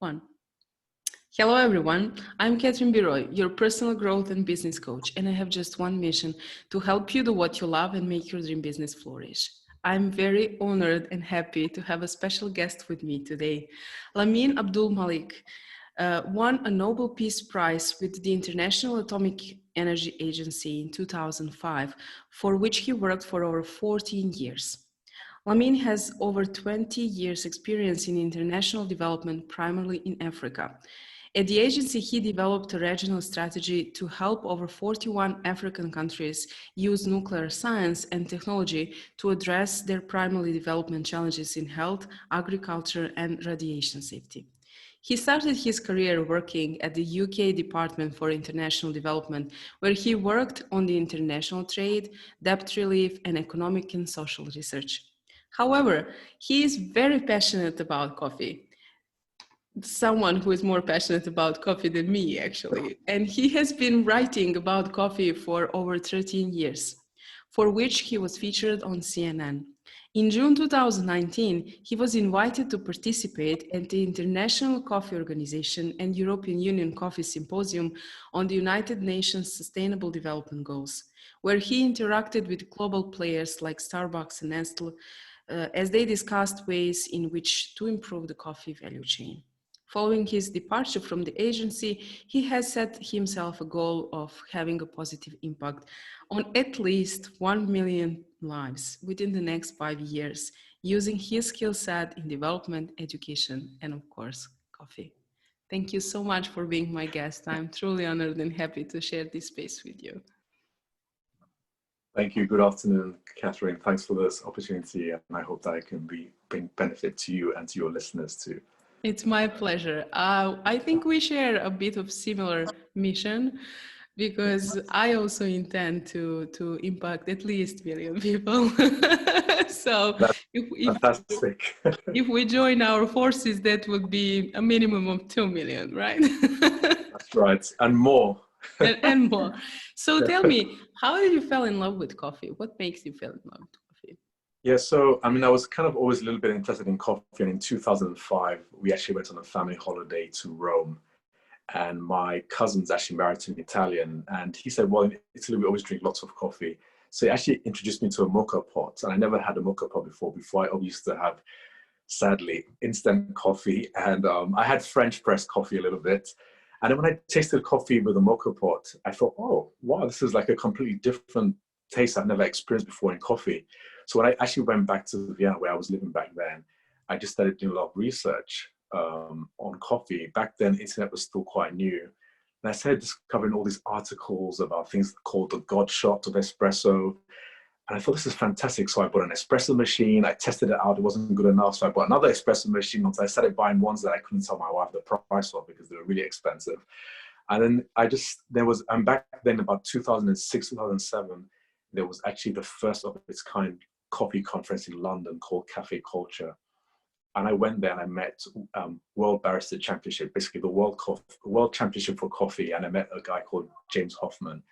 One. Hello, everyone. I'm Catherine Biroy, your personal growth and business coach, and I have just one mission: to help you do what you love and make your dream business flourish. I'm very honored and happy to have a special guest with me today. Lameen Abdul-Malik won a Nobel Peace Prize with the International Atomic Energy Agency in 2005, for which he worked for over 14 years. Lameen has over 20 years experience in international development, primarily in Africa. At the agency, he developed a regional strategy to help over 41 African countries use nuclear science and technology to address their primary development challenges in health, agriculture, and radiation safety. He started his career working at the UK Department for International Development, where he worked on the international trade, debt relief, and economic and social research. However, he is very passionate about coffee. Someone who is more passionate about coffee than me, actually. And he has been writing about coffee for over 13 years, for which he was featured on CNN. In June 2019, he was invited to participate at the International Coffee Organization and European Union Coffee Symposium on the United Nations Sustainable Development Goals, where he interacted with global players like Starbucks and Nestle, as they discussed ways in which to improve the coffee value chain. Following his departure from the agency, he has set himself a goal of having a positive impact on at least 1 million lives within the next 5 years, using his skill set in development, education, and of course, coffee. Thank you so much for being my guest. I'm truly honored and happy to share this space with you. Thank you. Good afternoon, Catherine. Thanks for this opportunity, and I hope that I can bring benefit to you and to your listeners too. It's my pleasure. I think we share a bit of similar mission, because I also intend to impact at least 1 million people. So Fantastic. If we join our forces, that would be a minimum of 2 million, right? That's right, and more. and more. So tell me, how did you fall in love with coffee? What makes you fall in love with coffee? Yeah, so I mean, I was kind of always a little bit interested in coffee, and in 2005, we actually went on a family holiday to Rome, and my cousin's actually married to an Italian, and he said, well, in Italy, we always drink lots of coffee. So he actually introduced me to a mocha pot, and I never had a mocha pot before. Before, I always used to have, sadly, instant coffee, and I had French press coffee a little bit. And then when I tasted coffee with a mocha pot, I thought, oh, wow, this is like a completely different taste I've never experienced before in coffee. So when I actually went back to Vienna, where I was living back then, I just started doing a lot of research on coffee. Back then, internet was still quite new. And I started discovering all these articles about things called the God shot of espresso. And I thought, this is fantastic. So I bought an espresso machine. I tested it out. It wasn't good enough. So I bought another espresso machine. So I started buying ones that I couldn't tell my wife the price of because they were really expensive. And then I'm back then about 2006, 2007, there was actually the first of its kind coffee conference in London called Cafe Culture. And I went there and I met World Barista Championship, basically the World Championship for coffee. And I met a guy called James Hoffman.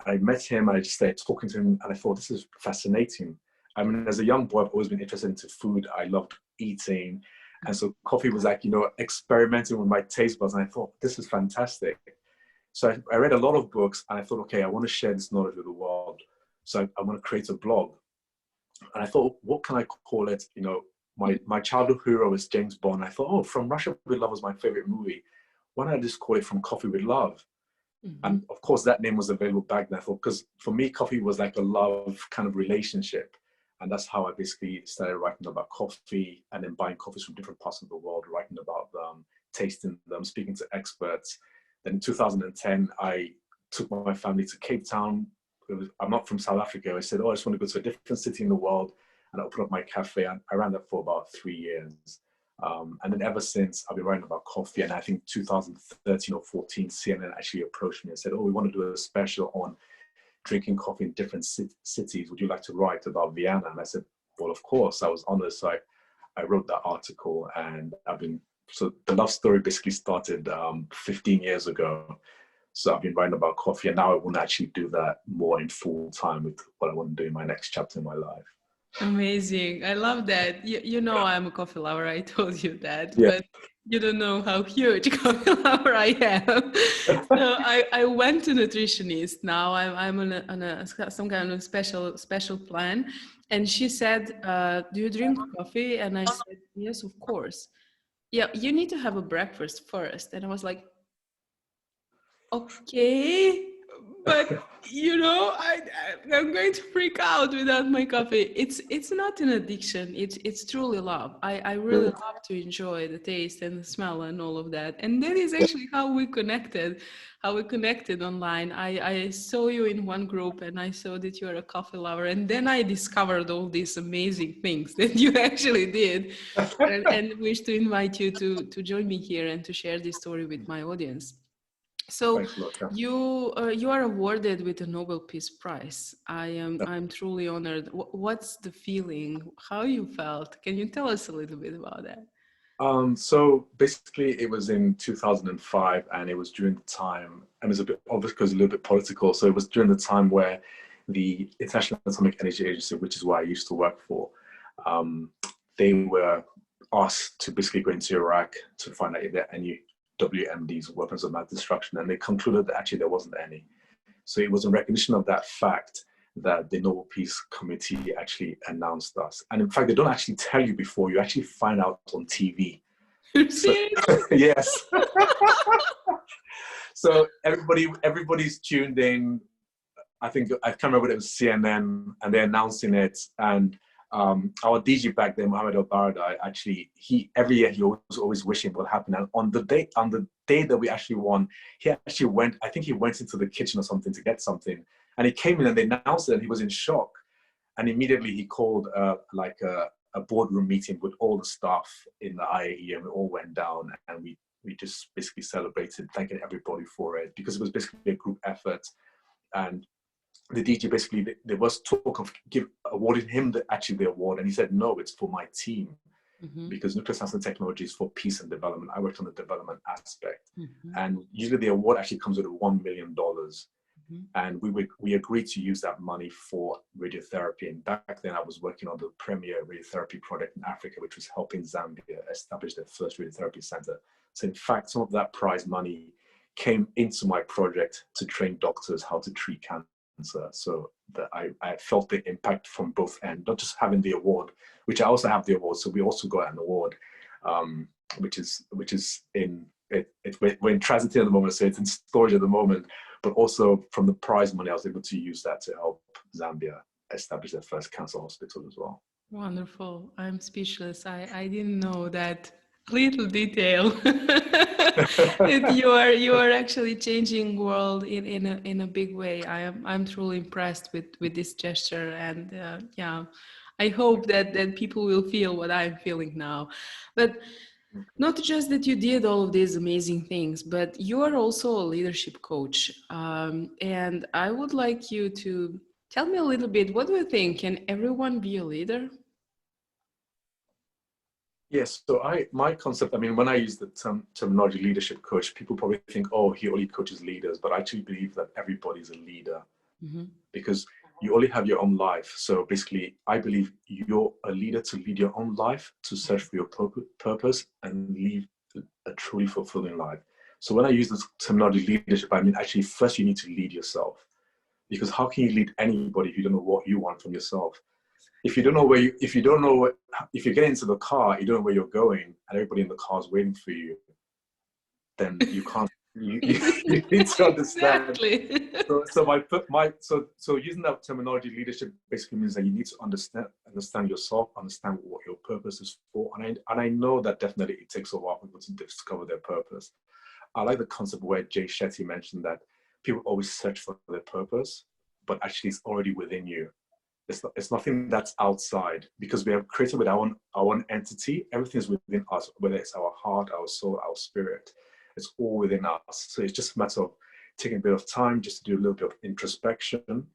I met him and I just started talking to him and I thought, this is fascinating. I mean, as a young boy, I've always been interested into food. I loved eating. And so coffee was like, experimenting with my taste buds. And I thought, this is fantastic. So I read a lot of books and I thought, okay, I want to share this knowledge with the world. So I want to create a blog. And I thought, what can I call it? My childhood hero is James Bond. I thought, From Russia with Love was my favorite movie. Why don't I just call it From Coffee with Love? Mm-hmm. And of course, that name was available back then. I thought, because for me, coffee was like a love kind of relationship. And that's how I basically started writing about coffee and then buying coffees from different parts of the world, writing about them, tasting them, speaking to experts. Then in 2010, I took my family to Cape Town. I'm not from South Africa. I said, I just want to go to a different city in the world. And I opened up my cafe. And I ran that for about 3 years. And then ever since, I've been writing about coffee. And I think 2013 or 14, CNN actually approached me and said, we want to do a special on drinking coffee in different cities. Would you like to write about Vienna? And I said, well, of course. I was honored. So I wrote that article. And so the love story basically started 15 years ago. So I've been writing about coffee. And now I want to actually do that more in full time with what I want to do in my next chapter in my life. Amazing. I love that. You know, I'm a coffee lover. I told you that, Yeah. but you don't know how huge a coffee lover I am. So I went to nutritionist. Now I'm on some kind of special plan. And she said, do you drink coffee? And I said, yes, of course. Yeah, you need to have a breakfast first. And I was like, okay, but I'm going to freak out without my coffee. It's not an addiction. It's truly love. I really Good. love to enjoy the taste and the smell and all of that. And that is actually how we connected online. I saw you in one group and I saw that you're a coffee lover, and then I discovered all these amazing things that you actually did, and wish to invite you to join me here and to share this story with my audience. So Thanks a lot. Yeah. you are awarded with the Nobel Peace Prize. I'm truly honored. What's the feeling? How you felt? Can you tell us a little bit about that? So basically, it was in 2005, and it was during the time, and it's a bit obvious because a little bit political. So it was during the time where the International Atomic Energy Agency, which is where I used to work for, um, they were asked to basically go into Iraq to find out if there are any WMDs, weapons of mass destruction, and they concluded that actually there wasn't any. So it was in recognition of that fact that the Nobel Peace Committee actually announced us. And in fact, they don't actually tell you before, you actually find out on TV. So, Seriously? yes. So everybody's tuned in. I think I can't remember whether it was CNN, and they're announcing it. And our DG back then, Mohammed Al Baradei, actually, he every year he was always wishing what happened. And on the day that we actually won, he actually went. I think he went into the kitchen or something to get something, and he came in and they announced it, and he was in shock. And immediately he called a boardroom meeting with all the staff in the IAEA, and we all went down, and we just basically celebrated, thanking everybody for it, because it was basically a group effort. And the DJ basically, there was talk of awarding him the award, and he said, no, it's for my team, Mm-hmm. because nuclear science and technology is for peace and development. I worked on the development aspect, Mm-hmm. and usually the award actually comes with $1 million. Mm-hmm. And we agreed to use that money for radiotherapy. And back then I was working on the premier radiotherapy project in Africa, which was helping Zambia establish their first radiotherapy center. So in fact, some of that prize money came into my project to train doctors how to treat cancer. So that I felt the impact from both ends, not just having the award, which I also have the award. So we also got an award, which is we're in transit at the moment, so it's in storage at the moment. But also from the prize money, I was able to use that to help Zambia establish their first cancer hospital as well. Wonderful. I'm speechless. I didn't know that little detail. That you are actually changing world in a big way. I'm truly impressed with this gesture, and yeah, I hope that people will feel what I'm feeling now. But not just that you did all of these amazing things, but you are also a leadership coach. And I would like you to tell me a little bit, what do you think? Can everyone be a leader? Yes, so my concept, I mean, when I use the terminology leadership coach, people probably think, oh, he only coaches leaders, but I actually believe that everybody's a leader, Mm-hmm. because you only have your own life. So basically, I believe you're a leader to lead your own life, to search for your purpose and live a truly fulfilling life. So when I use this terminology leadership, I mean, actually, first you need to lead yourself, because how can you lead anybody if you don't know what you want from yourself? If you don't know if you get into the car, you don't know where you're going, and everybody in the car is waiting for you, then you can't. You need to understand. Exactly. So using that terminology, leadership basically means that you need to understand yourself, understand what your purpose is for, and I know that definitely it takes a while for people to discover their purpose. I like the concept where Jay Shetty mentioned that people always search for their purpose, but actually it's already within you. It's nothing that's outside, because we are created with our own entity. Everything is within us, whether it's our heart, our soul, our spirit. It's all within us. So it's just a matter of taking a bit of time just to do a little bit of introspection.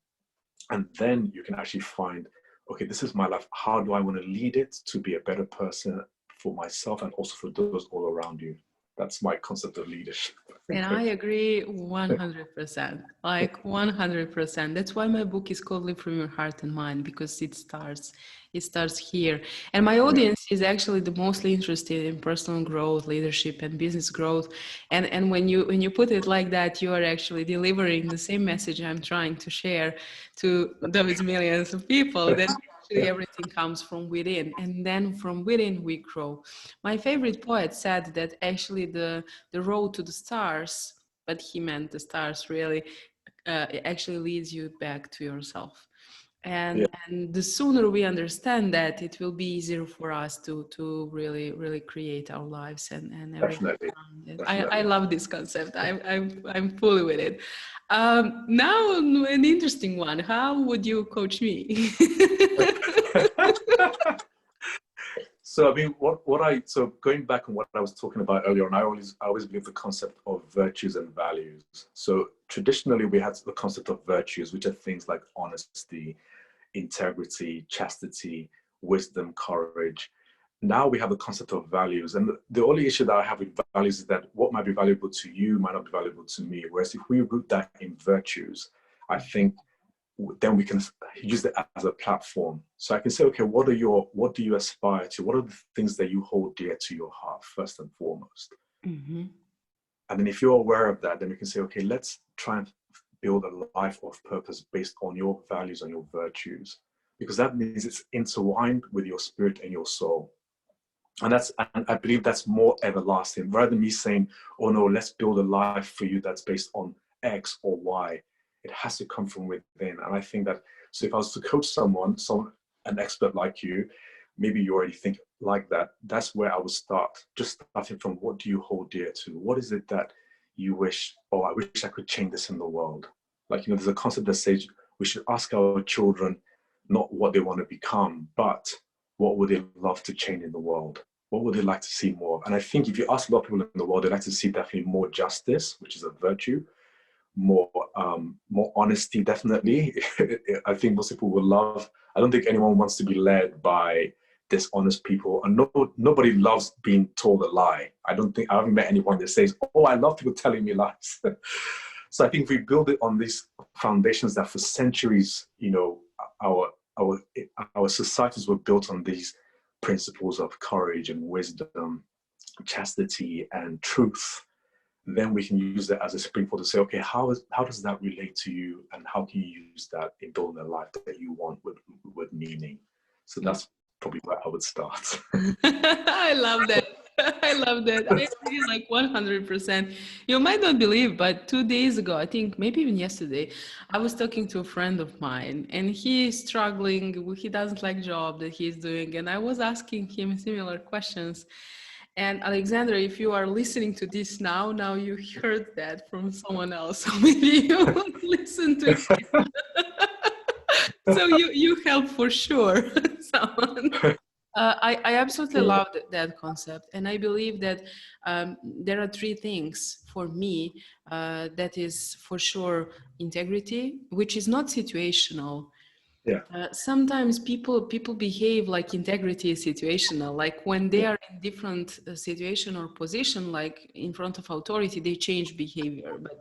And then you can actually find, okay, this is my life. How do I want to lead it to be a better person for myself and also for those all around you? That's my concept of leadership. And I agree 100%, like 100%. That's why my book is called Live from Your Heart and Mind, because it starts here. And my audience is actually the mostly interested in personal growth, leadership, and business growth. And when you put it like that, you are actually delivering the same message I'm trying to share to those millions of people, that actually everything comes from within, and then from within we grow. My favorite poet said that actually the road to the stars, but he meant the stars really, it actually leads you back to yourself. Yeah, And the sooner we understand that, it will be easier for us to really create our lives and everything definitely, around it. I definitely. love this concept. I'm fully with it. Now an interesting one. How would you coach me? So I mean, so going back on what I was talking about earlier on, I always believe the concept of virtues and values. So traditionally, we had the concept of virtues, which are things like honesty, integrity, chastity, wisdom, courage. Now we have the concept of values, and the only issue that I have with values is that what might be valuable to you might not be valuable to me. Whereas if we root that in virtues, I think then we can use it as a platform. So I can say, okay, what do you aspire to? What are the things that you hold dear to your heart, first and foremost? Mm-hmm. And then if you're aware of that, then we can say, okay, let's try and build a life of purpose based on your values and your virtues, because that means it's intertwined with your spirit and your soul. And I believe that's more everlasting, rather than me saying, oh no, let's build a life for you that's based on X or Y. It has to come from within. And I think that, so if I was to coach an expert like you, maybe you already think like that, that's where I would start. Just starting from, what do you hold dear to? What is it that you wish, oh, I wish I could change this in the world? Like, there's a concept that says we should ask our children not what they want to become, but what would they love to change in the world? What would they like to see more of? And I think if you ask a lot of people in the world, they like to see definitely more justice, which is a virtue, more honesty, definitely. I think most people would love, I don't think anyone wants to be led by dishonest people. And nobody loves being told a lie. I haven't met anyone that says, oh, I love people telling me lies. So I think if we build it on these foundations that for centuries, our our societies were built on these principles of courage and wisdom, chastity and truth, then we can use that as a springboard to say, okay, how does that relate to you, and how can you use that in building a life that you want with meaning? So that's probably where I would start. I love that. I love that. I agree like 100%. You might not believe, but 2 days ago, I think maybe even yesterday, I was talking to a friend of mine, and he is struggling. He doesn't like job that he's doing. And I was asking him similar questions. And Alexandra, if you are listening to this now you heard that from someone else. So maybe you will listen to him. So you help for sure someone. I absolutely love that concept, and I believe that there are three things for me that is for sure integrity, which is not situational. Yeah. Sometimes people behave like integrity is situational, like when they are in different situation or position, like in front of authority, they change behavior. But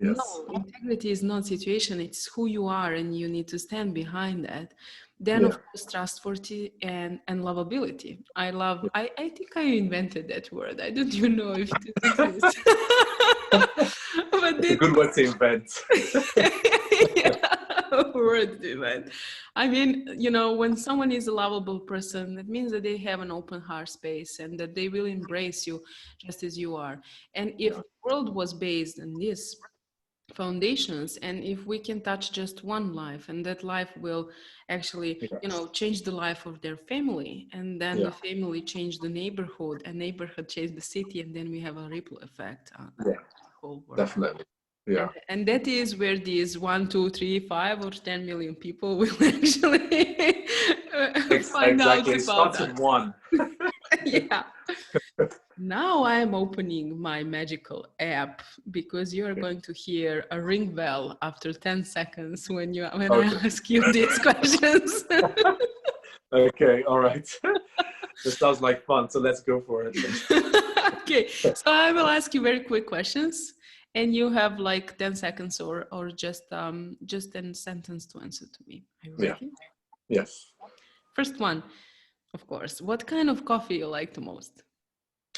Yes. no, integrity is not situation, it's who you are, and you need to stand behind that. Then, Yeah. of course, trustworthy and lovability. I think I invented that word. I don't even know if it exists. But It's a good word to invent. yeah, word to invent. I mean, when someone is a lovable person, that means that they have an open heart space and that they will embrace you just as you are. And if the world was based on this foundations, and if we can touch just one life, and that life will actually change the life of their family, and then the family change the neighborhood, and neighborhood change the city, and then we have a ripple effect on the whole world. Definitely. Yeah. And that is where these 1, 2, 3, 5 or 10 million people will actually find out Exactly. It about starts that. with one. Yeah. Now I'm opening my magical app, because you are going to hear a ring bell after 10 seconds when I ask you these questions. Okay, all right. This sounds like fun, so let's go for it. Okay, so I will ask you very quick questions, and you have like 10 seconds or just a sentence to answer to me. Are you Yeah. ready? Yes. First one, of course. What kind of coffee you like the most?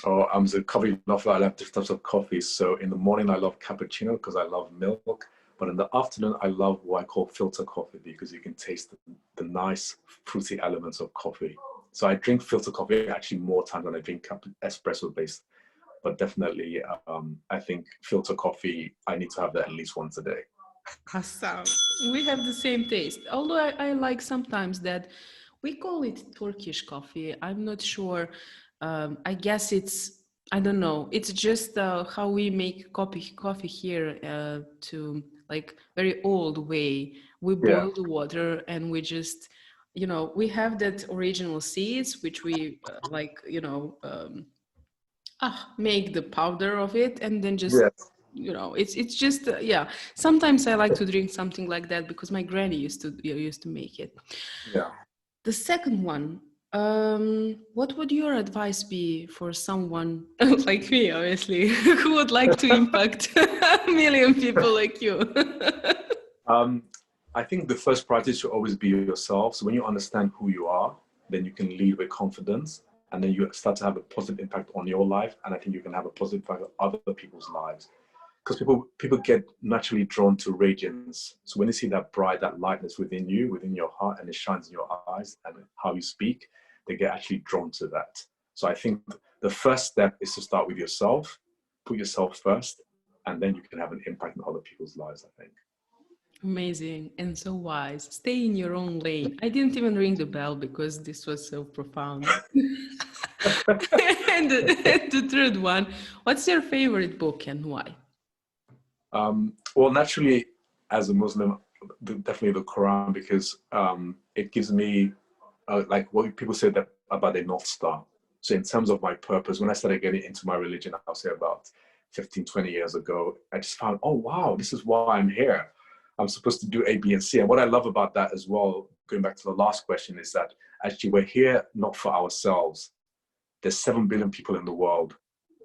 Oh, I'm a coffee lover. I love different types of coffee. So in the morning, I love cappuccino because I love milk. But in the afternoon, I love what I call filter coffee because you can taste the nice fruity elements of coffee. So I drink filter coffee actually more time than I drink espresso based. But definitely, I think filter coffee, I need to have that at least once a day. Awesome. We have the same taste. Although I like sometimes that we call it Turkish coffee. I'm not sure. I guess I don't know. It's just how we make coffee here to like very old way. We Yeah. boil the water and we just, we have that original seeds, which we make the powder of it and then just Yes. it's just yeah, sometimes I like to drink something like that because my granny used to make it. Yeah. The second one, what would your advice be for someone like me, obviously, who would like to impact a million people like you? Um, I think the first priority should always be yourself. So when you understand who you are, then you can lead with confidence, and then you start to have a positive impact on your life. And I think you can have a positive impact on other people's lives. Because people get naturally drawn to radiance. So when you see that bright, that lightness within you, within your heart, and it shines in your eyes and how you speak, they get actually drawn to that. So I think the first step is to start with yourself, put yourself first, and then you can have an impact on other people's lives, I think. Amazing and so wise. Stay in your own lane. I didn't even ring the bell because this was so profound. And the third one, what's your favorite book and why? Well, naturally, as a Muslim, definitely the Quran because it gives me like what people say that about a North Star. So in terms of my purpose, when I started getting into my religion, I'll say about 15, 20 years ago, I just found, oh, wow, this is why I'm here. I'm supposed to do A, B, and C. And what I love about that as well, going back to the last question, is that actually we're here not for ourselves. There's 7 billion people in the world.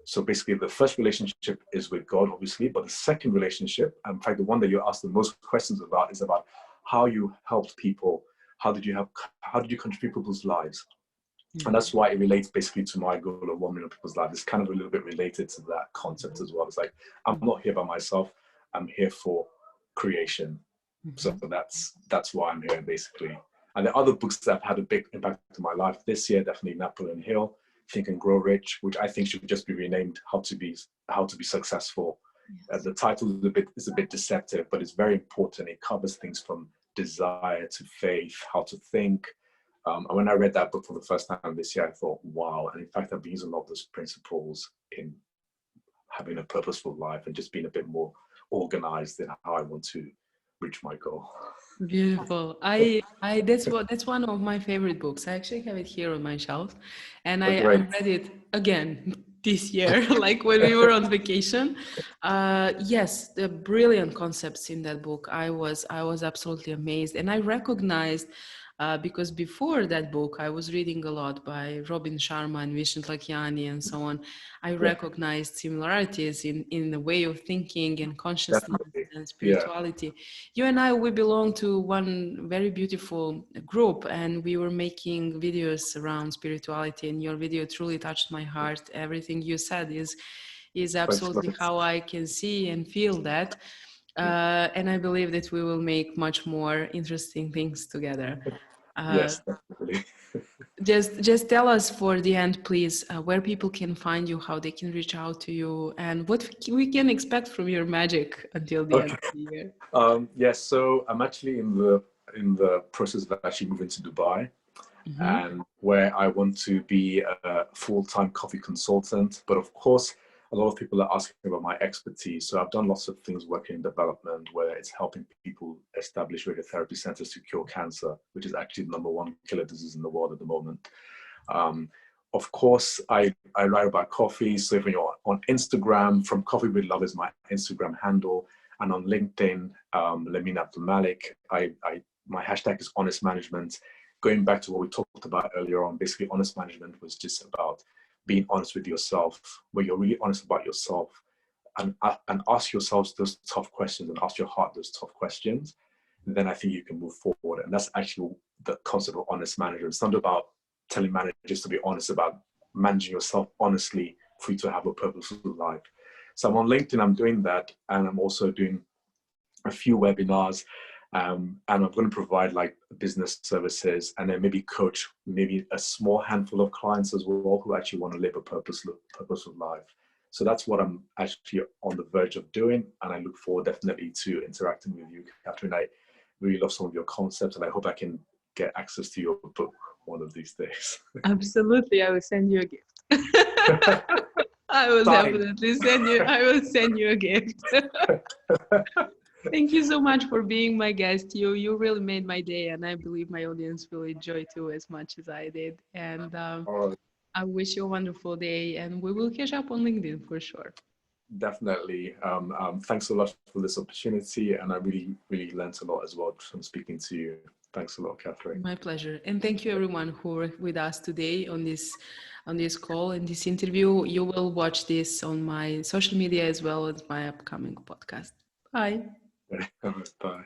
So basically, the first relationship is with God, obviously, but the second relationship, and in fact, the one that you asked the most questions about, is about how you helped people. How did you contribute people's lives? And that's why it relates basically to my goal of 1 million people's lives. It's kind of a little bit related to that concept as well. It's like, I'm not here by myself. I'm here for creation. So that's why I'm here, basically. And the other books that have had a big impact on my life this year, definitely Napoleon Hill, Think and Grow Rich, which I think should just be renamed How to Be Successful. The title is a bit deceptive, but it's very important. It covers things from desire to faith, how to think. And when I read that book for the first time this year, I thought, wow. And in fact, I've been using a lot of those principles in having a purposeful life and just being a bit more organized in how I want to reach my goal. Beautiful. That's one of my favorite books. I actually have it here on my shelf, and Oh, I great. read it again this year, like when we were on vacation. Yes, the brilliant concepts in that book. I was absolutely amazed, and I recognized because before that book, I was reading a lot by Robin Sharma and Vishen Lakiani and so on. I Yeah, recognized similarities in the way of thinking and consciousness definitely. and Yeah, spirituality. You and I, we belong to one very beautiful group, and we were making videos around spirituality, and your video truly touched my heart. Everything you said is thanks. absolutely how I can see and feel that. And I believe that we will make much more interesting things together. Uh, Yes, definitely. just tell us for the end, please, where people can find you, how they can reach out to you, and what we can expect from your magic until the end Okay. of the year. Yes, so I'm actually in the process of actually moving to Dubai, Mhm. and where I want to be a full-time coffee consultant. But of course, a lot of people are asking about my expertise. So I've done lots of things working in development where it's helping people establish radiotherapy centers to cure cancer, which is actually the number one killer disease in the world at the moment. Um, of course, I write about coffee. So if you're on Instagram, From Coffee with Love is my Instagram handle. And on LinkedIn, Lameen Abdul-Malik, my hashtag is honest management. Going back to what we talked about earlier on, basically honest management was just about being honest with yourself, where you're really honest about yourself, and ask yourselves those tough questions and ask your heart those tough questions, then I think you can move forward. And that's actually the concept of honest management. It's not about telling managers to be honest, about managing yourself honestly for you to have a purposeful life. So I'm on LinkedIn, I'm doing that, and I'm also doing a few webinars, and I'm going to provide like business services, and then maybe coach maybe a small handful of clients as well who actually want to live a purposeful life. So that's what I'm actually on the verge of doing, and I look forward definitely to interacting with you, Catherine. I really love some of your concepts, and I hope I can get access to your book one of these days. Absolutely, I will send you a gift. I will definitely send you. I will send you a gift. Thank you so much for being my guest. You really made my day, and I believe my audience will enjoy too as much as I did. And I wish you a wonderful day, and we will catch up on LinkedIn for sure. Definitely. Thanks a lot for this opportunity, and I really, really learned a lot as well from speaking to you. Thanks a lot, Catherine. My pleasure. And thank you everyone who were with us today on this call and this interview. You will watch this on my social media as well as my upcoming podcast. Bye. Bye.